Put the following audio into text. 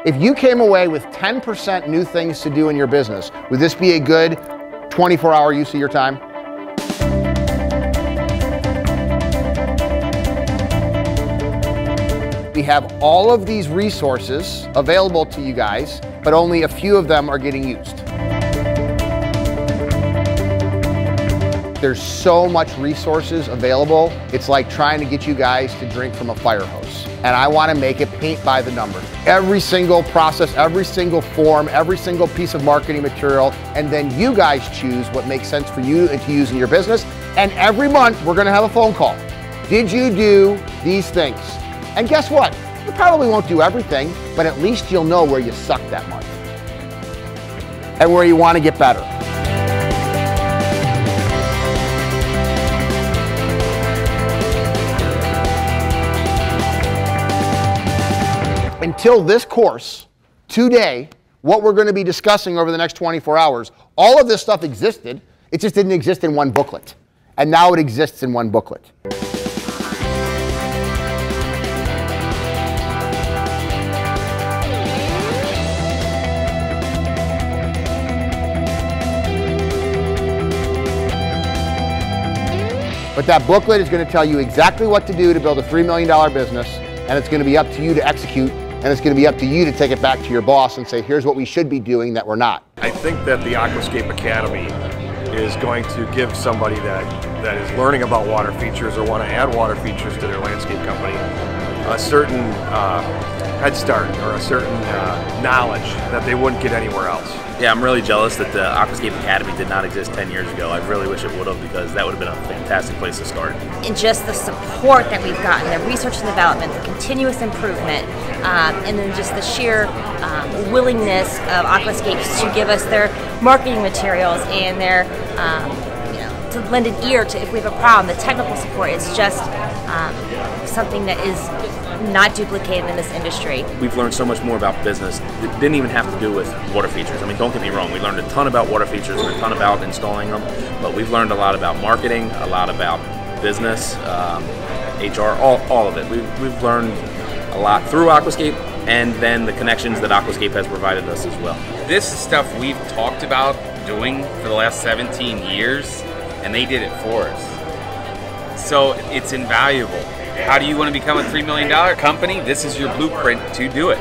If you came away with 10% new things to do in your business, would this be a good 24-hour use of your time? We have all of these resources available to you guys, but only a few of them are getting used. There's so much resources available, it's like trying to get you guys to drink from a fire hose. And I want to make it paint by the numbers. Every single process, every single form, every single piece of marketing material, and then you guys choose what makes sense for you and to use in your business. And every month, we're going to have a phone call. Did you do these things? And guess what? You probably won't do everything, but at least you'll know where you suck that month and where you want to get better. Until this course, today, what we're going to be discussing over the next 24 hours, all of this stuff existed, it just didn't exist in one booklet. And now it exists in one booklet. But that booklet is going to tell you exactly what to do to build a $3 million business, and it's going to be up to you to execute. And it's going to be up to you to take it back to your boss and say, here's what we should be doing that we're not. I think that the Aquascape Academy is going to give somebody that is learning about water features or want to add water features to their landscape company a certain head start or a certain knowledge that they wouldn't get anywhere else. Yeah, I'm really jealous that the Aquascape Academy did not exist 10 years ago. I really wish it would have, because that would have been a fantastic place to start. And just the support that we've gotten, the research and development, the continuous improvement, and then just the sheer willingness of Aquascapes to give us their marketing materials and their, to lend an ear to if we have a problem. The technical support is just something that is not duplicated in this industry. We've learned so much more about business that didn't even have to do with water features. I mean, don't get me wrong, we learned a ton about water features and a ton about installing them, but we've learned a lot about marketing, a lot about business, HR, all of it. We've learned a lot through Aquascape, and then the connections that Aquascape has provided us as well. This is stuff we've talked about doing for the last 17 years, and they did it for us. So it's invaluable. How do you want to become a $3 million company? This is your blueprint to do it.